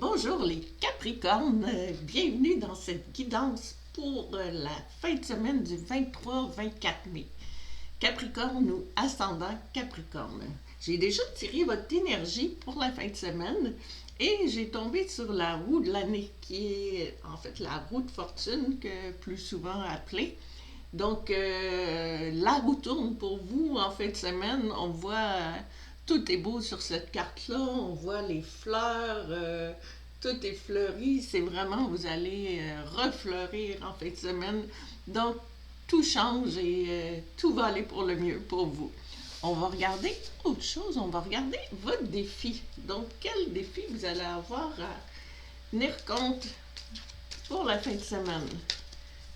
Bonjour les Capricornes, bienvenue dans cette guidance pour la fin de semaine du 23-24 mai. Capricorne ou ascendant Capricorne. J'ai déjà tiré votre énergie pour la fin de semaine et j'ai tombé sur la roue de l'année qui est en fait la roue de fortune que plus souvent appelée. Donc la roue tourne pour vous en fin de semaine. On voit tout est beau sur cette carte-là. On voit les fleurs, tout est fleuri. C'est vraiment, vous allez refleurir en fin de semaine. Donc, tout change et tout va aller pour le mieux pour vous. On va regarder autre chose. On va regarder votre défi. Donc, quel défi vous allez avoir à tenir compte pour la fin de semaine?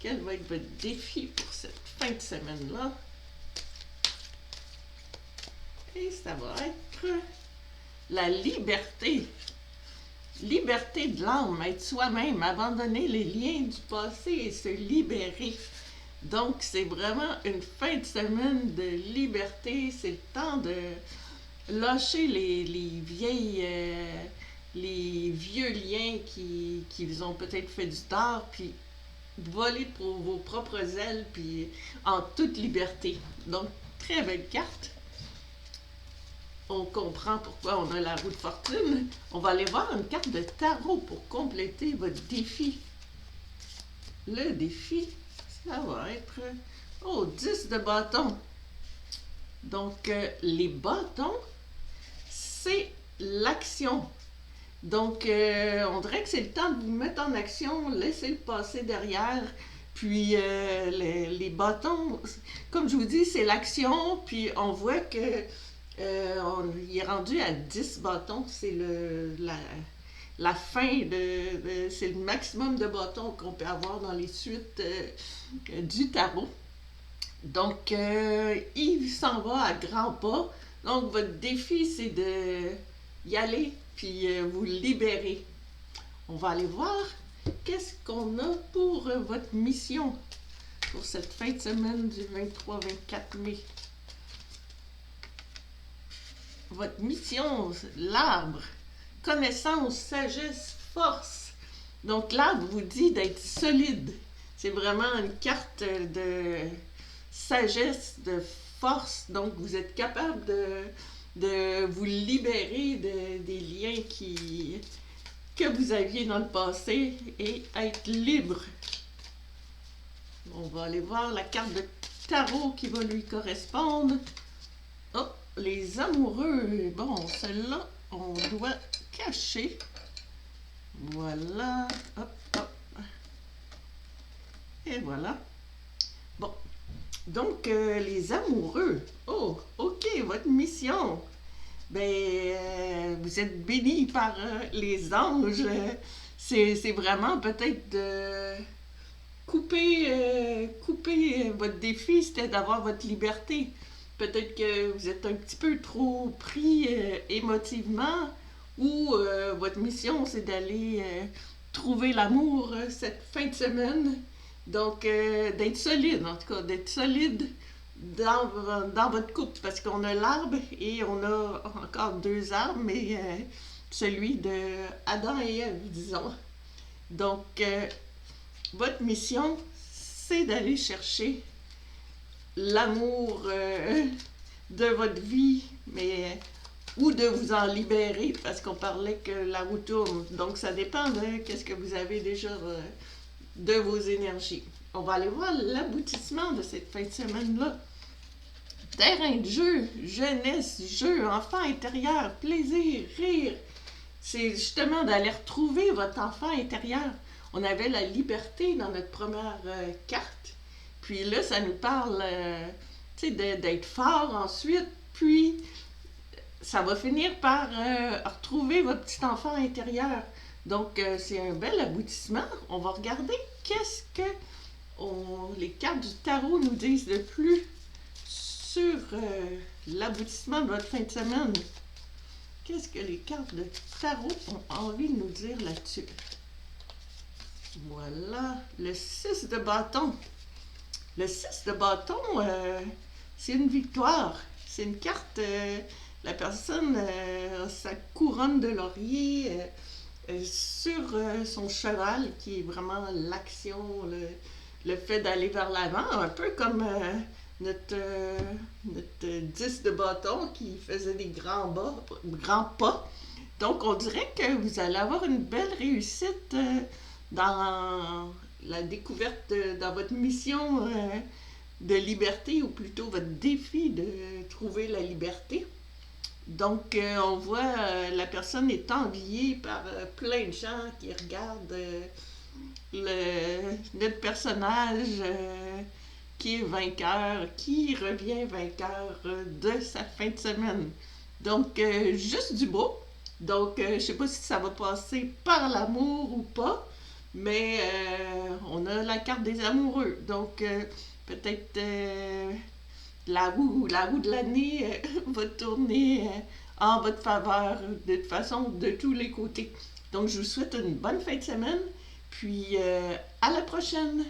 Quel va être votre défi pour cette fin de semaine-là? Et ça va être la liberté. Liberté de l'âme, être soi-même, abandonner les liens du passé et se libérer. Donc, c'est vraiment une fin de semaine de liberté. C'est le temps de lâcher les vieux liens qui vous ont peut-être fait du tort, puis voler pour vos propres ailes, puis en toute liberté. Donc, très belle carte. On comprend pourquoi on a la roue de fortune. On va aller voir une carte de tarot pour compléter votre défi. Le défi, ça va être 10 de bâton. Donc, les bâtons, c'est l'action. Donc, on dirait que c'est le temps de vous mettre en action, laisser le passé derrière. Puis, les bâtons, comme je vous dis, c'est l'action. Puis, on voit que il est rendu à 10 bâtons. C'est la fin c'est le maximum de bâtons qu'on peut avoir dans les suites du tarot. Donc, il s'en va à grands pas. Donc, votre défi, c'est de y aller puis vous libérer. On va aller voir qu'est-ce qu'on a pour votre mission pour cette fin de semaine du 23-24 mai. Votre mission, l'arbre, connaissance, sagesse, force. Donc l'arbre vous dit d'être solide. C'est vraiment une carte de sagesse, de force. Donc vous êtes capable de vous libérer des liens que vous aviez dans le passé et être libre. On va aller voir la carte de tarot qui va lui correspondre. Oh, les amoureux. Bon, celle-là, on doit cacher. Voilà. Hop, hop. Et voilà. Bon. Donc, les amoureux. Oh, OK, votre mission. Ben, vous êtes bénis par les anges. C'est vraiment peut-être de couper votre défi, c'était d'avoir votre liberté. Peut-être que vous êtes un petit peu trop pris émotivement ou votre mission, c'est d'aller trouver l'amour cette fin de semaine. Donc, d'être solide, en tout cas, d'être solide dans votre couple, parce qu'on a l'arbre et on a encore 2 arbres, mais celui de Adam et Ève, disons. Donc, votre mission, c'est d'aller chercher l'amour de votre vie, mais ou de vous en libérer, parce qu'on parlait que la roue tourne. Donc, ça dépend de qu'est-ce que vous avez déjà de vos énergies. On va aller voir l'aboutissement de cette fin de semaine-là. Terrain de jeu, jeunesse, jeu, enfant intérieur, plaisir, rire. C'est justement d'aller retrouver votre enfant intérieur. On avait la liberté dans notre première carte. Puis là, ça nous parle d'être fort ensuite. Puis, ça va finir par retrouver votre petit enfant intérieur. Donc, c'est un bel aboutissement. On va regarder qu'est-ce que les cartes du tarot nous disent de plus sur l'aboutissement de votre fin de semaine. Qu'est-ce que les cartes de tarot ont envie de nous dire là-dessus? Voilà, le 6 de bâton. Le 6 de bâton, c'est une victoire. C'est une carte, la personne a sa couronne de laurier, sur son cheval, qui est vraiment l'action, le fait d'aller vers l'avant, un peu comme notre 10 de bâton qui faisait des grands pas. Donc, on dirait que vous allez avoir une belle réussite dans la découverte, dans votre mission de liberté, ou plutôt votre défi de trouver la liberté. Donc, on voit la personne est enviée par plein de gens qui regardent notre personnage qui est vainqueur, qui revient vainqueur de sa fin de semaine. Donc, juste du beau. Donc, je sais pas si ça va passer par l'amour ou pas, mais on a la carte des amoureux. Donc, peut-être la roue de l'année va tourner en votre faveur de toute façon de tous les côtés. Donc, je vous souhaite une bonne fin de semaine, puis à la prochaine!